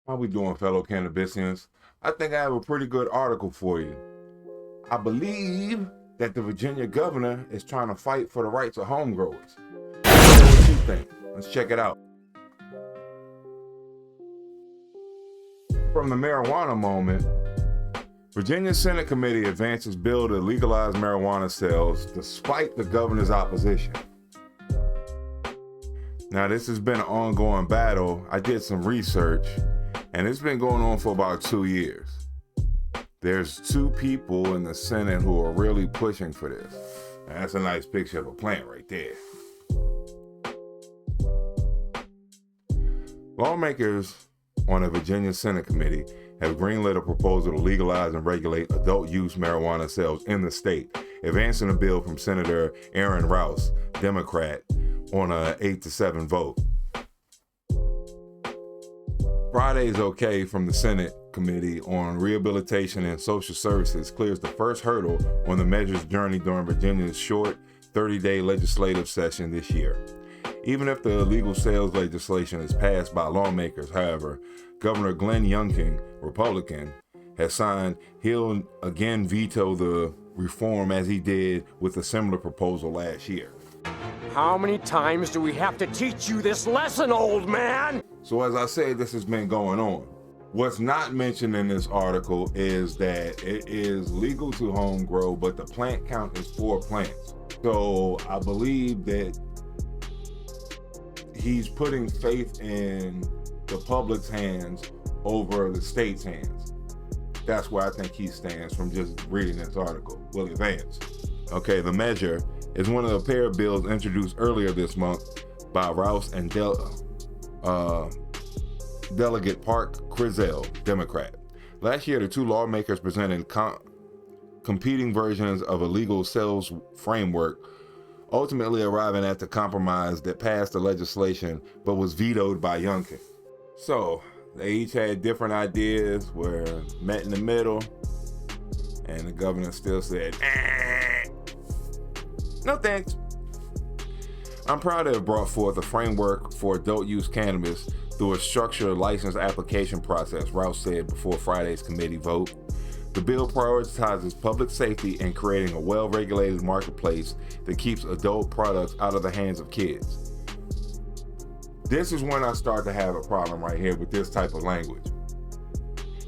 How we doing, fellow Cannabisians? I think I have a pretty good article for you. I believe that the Virginia governor is trying to fight for the rights of home growers. What you think? Let's check it out. From the marijuana moment, Virginia Senate Committee advances bill to legalize marijuana sales despite the governor's opposition. Now, this has been an ongoing battle. I did some research, and it's been going on for about 2 years. There's two people in the Senate who are really pushing for this. And that's a nice picture of a plant right there. Lawmakers on the Virginia Senate Committee have greenlit a proposal to legalize and regulate adult-use marijuana sales in the state, advancing a bill from Senator Aaron Rouse, Democrat, on an 8-7 vote. Friday's okay from the Senate Committee on Rehabilitation and Social Services clears the first hurdle on the measure's journey during Virginia's short 30-day legislative session this year. Even if the illegal sales legislation is passed by lawmakers, however, Governor Glenn Youngkin, Republican, has signed he'll again veto the reform as he did with a similar proposal last year. How many times do we have to teach you this lesson, old man? So as I said, this has been going on. What's not mentioned in this article is that it is legal to home grow, but the plant count is 4 plants. So I believe that he's putting faith in the public's hands over the state's hands. That's where I think he stands from just reading this article. Willie Vance. Okay, the measure is one of the pair of bills introduced earlier this month by Rouse and Delegate Park Crisell, Democrat. Last year, the two lawmakers presented competing versions of a legal sales framework, ultimately arriving at the compromise that passed the legislation but was vetoed by Youngkin. So they each had different ideas, were met in the middle, and the governor still said, no thanks. I'm proud to have brought forth a framework for adult use cannabis through a structured license application process, Rouse said before Friday's committee vote. The bill prioritizes public safety and creating a well-regulated marketplace that keeps adult products out of the hands of kids. This is when I start to have a problem right here with this type of language.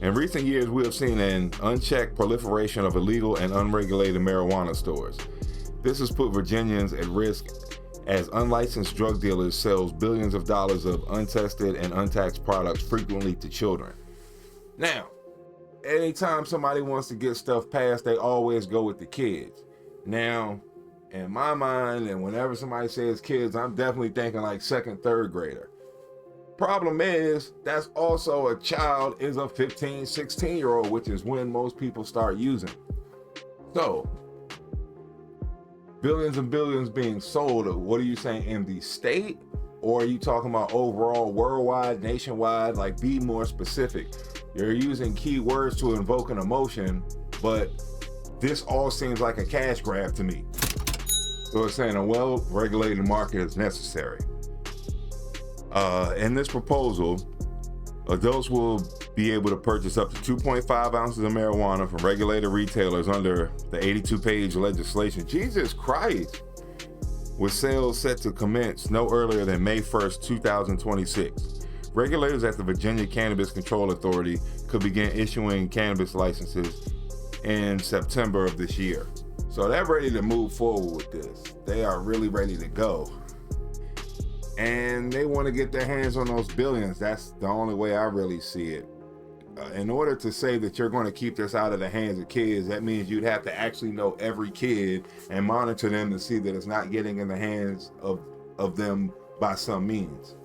In recent years, we have seen an unchecked proliferation of illegal and unregulated marijuana stores. This has put Virginians at risk as unlicensed drug dealers sell billions of dollars of untested and untaxed products frequently to children. Now, anytime somebody wants to get stuff passed, they always go with the kids. Now, in my mind, and whenever somebody says kids, I'm definitely thinking like 2nd, 3rd grader. Problem is, that's also a child is a 15, 16-year-old, which is when most people start using. So, billions and billions being sold, what are you saying, in the state? Or are you talking about overall, worldwide, nationwide? Like, be more specific. You're using key words to invoke an emotion, but this all seems like a cash grab to me. So it's saying a well-regulated market is necessary. In this proposal, adults will be able to purchase up to 2.5 ounces of marijuana from regulated retailers under the 82-page legislation. Jesus Christ! With sales set to commence no earlier than May 1st, 2026. Regulators at the Virginia Cannabis Control Authority could begin issuing cannabis licenses in September of this year. So they're ready to move forward with this. They are really ready to go. And they want to get their hands on those billions. That's the only way I really see it. In order to say that you're going to keep this out of the hands of kids, that means you'd have to actually know every kid and monitor them to see that it's not getting in the hands of them by some means.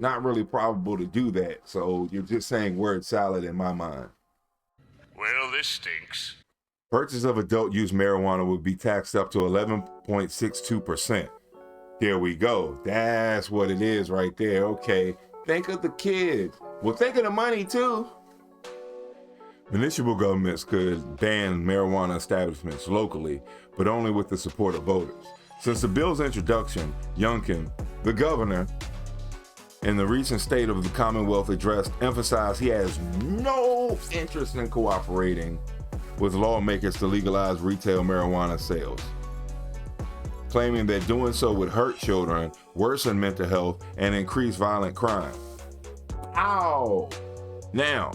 Not really probable to do that, so you're just saying word salad in my mind. Well, this stinks. Purchase of adult use marijuana would be taxed up to 11.62%. There we go. That's what it is right there. Okay, think of the kids. Well, think of the money too. Municipal governments could ban marijuana establishments locally, but only with the support of voters. Since the bill's introduction, Youngkin, the governor, in the recent State of the Commonwealth address, emphasized he has no interest in cooperating with lawmakers to legalize retail marijuana sales, claiming that doing so would hurt children, worsen mental health, and increase violent crime. Ow! Now,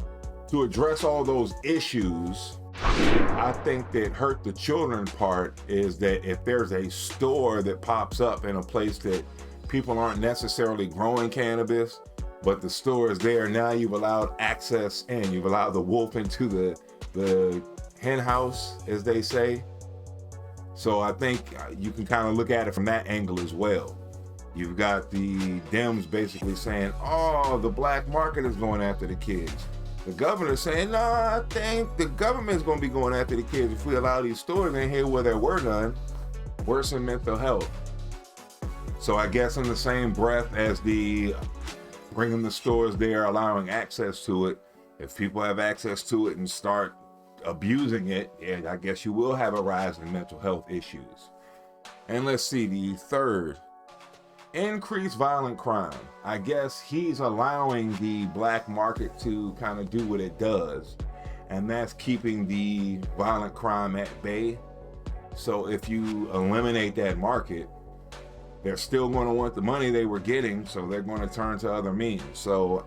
to address all those issues, I think that hurt the children part is that if there's a store that pops up in a place that people aren't necessarily growing cannabis, but the store is there, now you've allowed access in. You've allowed the wolf into the hen house, as they say. So I think you can kind of look at it from that angle as well. You've got the Dems basically saying, oh, the black market is going after the kids. The governor's saying, no, I think the government's going to be going after the kids if we allow these stores in here where there were none, worsen mental health. So I guess in the same breath as the bringing the stores there, allowing access to it, if people have access to it and start abusing it, yeah, I guess you will have a rise in mental health issues. And let's see, the third, increased violent crime. I guess he's allowing the black market to kind of do what it does, and that's keeping the violent crime at bay. So if you eliminate that market, they're still going to want the money they were getting, so they're going to turn to other means. So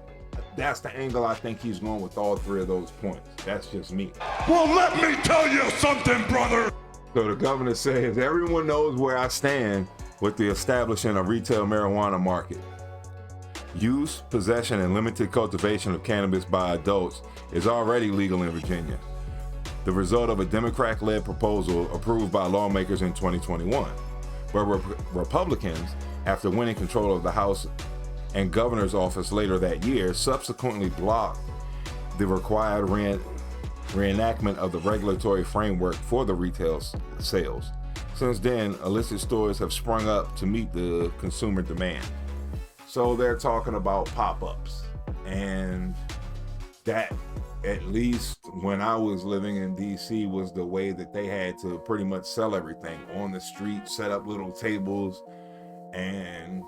that's the angle I think he's going with all three of those points. That's just me. Well, let me tell you something, brother. So the governor says, everyone knows where I stand with the establishing a retail marijuana market. Use, possession, and limited cultivation of cannabis by adults is already legal in Virginia, the result of a Democrat-led proposal approved by lawmakers in 2021. But Republicans, after winning control of the House and governor's office later that year, subsequently blocked the required reenactment of the regulatory framework for the retail sales. Since then, illicit stores have sprung up to meet the consumer demand. So they're talking about pop-ups, and that, at least when I was living in DC, was the way that they had to pretty much sell everything on the street, set up little tables, and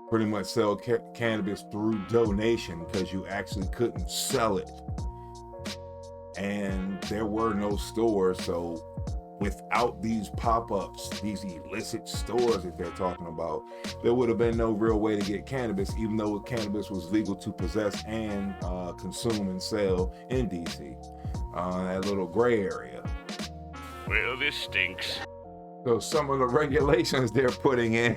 pretty much sell cannabis through donation, because you actually couldn't sell it. And there were no stores, so without these pop-ups, these illicit stores that they're talking about, there would have been no real way to get cannabis, even though cannabis was legal to possess and consume and sell in DC, that little gray area. Well, this stinks. So some of the regulations they're putting in,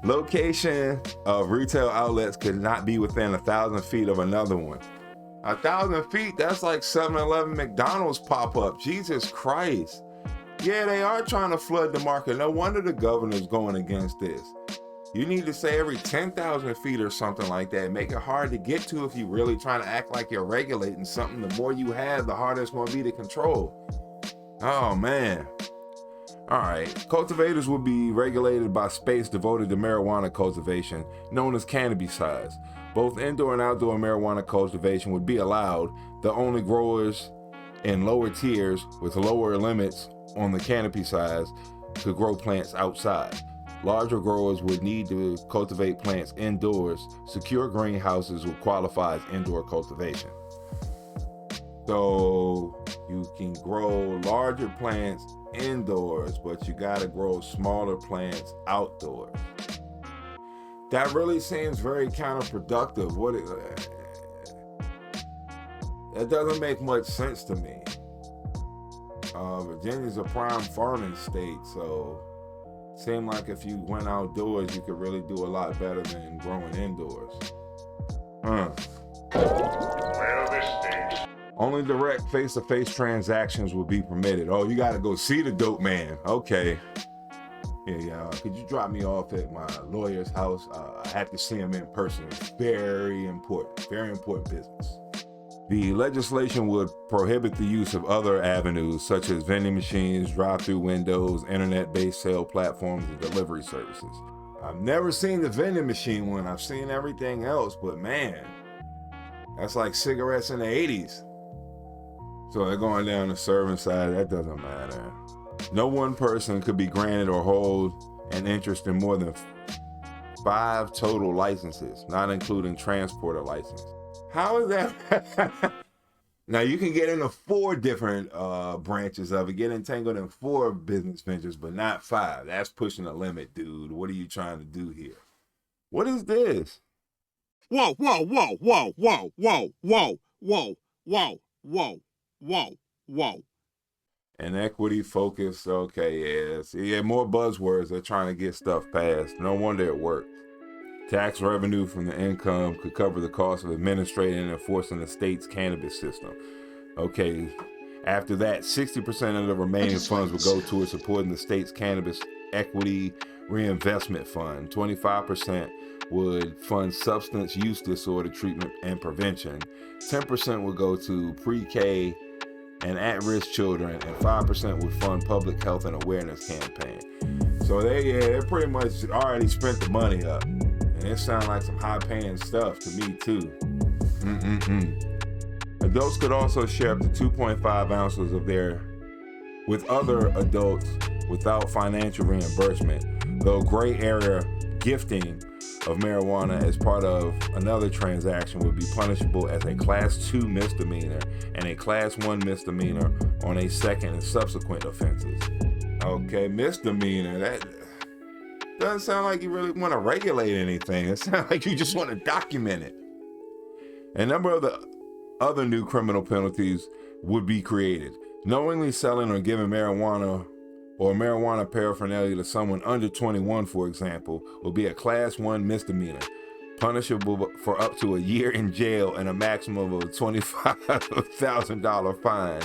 location of retail outlets could not be within 1,000 feet of another one. 1,000 feet, that's like 7-Eleven, McDonald's pop-up. Jesus Christ. Yeah, they are trying to flood the market. No wonder the governor's going against this. You need to say every 10,000 feet or something like that. Make it hard to get to if you're really trying to act like you're regulating something. The more you have, the harder it's going to be to control. Oh, man. All right. Cultivators will be regulated by space devoted to marijuana cultivation, known as Cannabisians. Both indoor and outdoor marijuana cultivation would be allowed. The only growers in lower tiers with lower limits on the canopy size could grow plants outside. Larger growers would need to cultivate plants indoors. Secure greenhouses will qualify as indoor cultivation. So you can grow larger plants indoors, but you gotta grow smaller plants outdoors. That really seems very counterproductive. That doesn't make much sense to me. Virginia's a prime farming state, so it seemed like if you went outdoors, you could really do a lot better than growing indoors. Well, this stinks. Only direct face-to-face transactions will be permitted. Oh, you gotta go see the dope man. Okay. Yeah, could you drop me off at my lawyer's house? I have to see him in person. It's very important business. The legislation would prohibit the use of other avenues such as vending machines, drive-through windows, internet-based sale platforms, and delivery services. I've never seen the vending machine one. I've seen everything else, but man, that's like cigarettes in the 80s. So they're going down the serving side. That doesn't matter. No one person could be granted or hold an interest in more than 5 total licenses, not including transporter license. How is that? Now you can get into 4 different branches of it, get entangled in 4 business ventures, but not 5. That's pushing the limit, dude. What are you trying to do here? What is this? Whoa, whoa, whoa, whoa, whoa, whoa, whoa, whoa, whoa, whoa, whoa, whoa. And equity focus, okay, yeah. See, more buzzwords. They're trying to get stuff passed. No wonder it worked. Tax revenue from the income could cover the cost of administrating and enforcing the state's cannabis system. Okay, after that, 60% of the remaining funds would go towards supporting the state's cannabis equity reinvestment fund. 25% would fund substance use disorder treatment and prevention. 10% would go to pre-K and at-risk children, and 5% would fund public health and awareness campaign. So they pretty much already spent the money up. And it sounds like some high-paying stuff to me, too. Adults could also share up to 2.5 ounces of their with other adults without financial reimbursement, though gray area gifting of marijuana as part of another transaction would be punishable as a Class 2 misdemeanor and a Class 1 misdemeanor on a second and subsequent offenses. Okay, misdemeanor, that doesn't sound like you really want to regulate anything. It sounds like you just want to document it. A number of the other new criminal penalties would be created. Knowingly selling or giving marijuana or marijuana paraphernalia to someone under 21, for example, will be a Class 1 misdemeanor, punishable for up to a year in jail and a maximum of a $25,000 fine.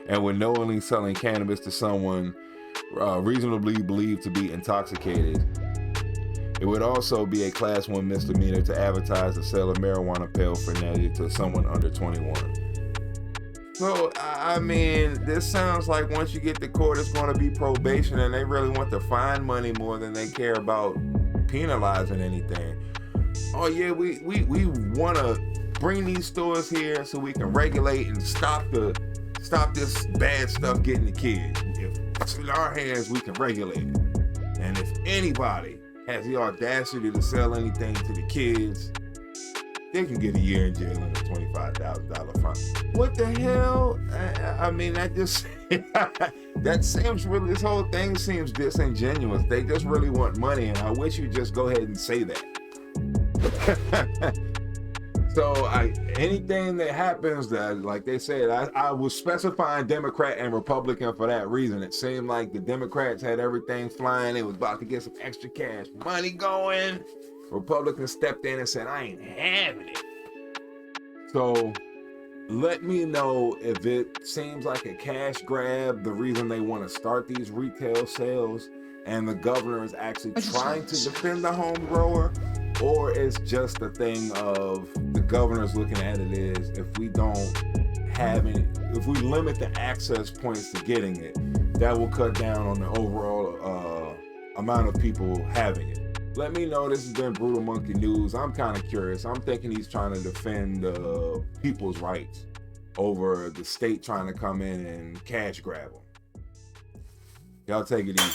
And when knowingly selling cannabis to someone reasonably believed to be intoxicated, it would also be a Class 1 misdemeanor to advertise the sale of marijuana paraphernalia to someone under 21. So, I mean, this sounds like once you get to court, it's going to be probation, and they really want the fine money more than they care about penalizing anything. Oh yeah, we want to bring these stores here so we can regulate and stop this bad stuff getting to kids. If it's in our hands, we can regulate it. And if anybody has the audacity to sell anything to the kids, they can get a year in jail and a $25,000 fine. What the hell? I mean, that just that seems really. This whole thing seems disingenuous. They just really want money, and I wish you'd just go ahead and say that. So anything that happens, that like they said, I was specifying Democrat and Republican for that reason. It seemed like the Democrats had everything flying. They was about to get some extra cash money going. Republicans stepped in and said, I ain't having it. So let me know if it seems like a cash grab, the reason they want to start these retail sales, and the governor is actually trying to defend the home grower, or it's just a thing of the governor's looking at it as if we limit the access points to getting it, that will cut down on the overall amount of people having it. Let me know. This has been Brutal Monkey News. I'm kind of curious. I'm thinking he's trying to defend people's rights over the state trying to come in and cash grab them. Y'all take it easy.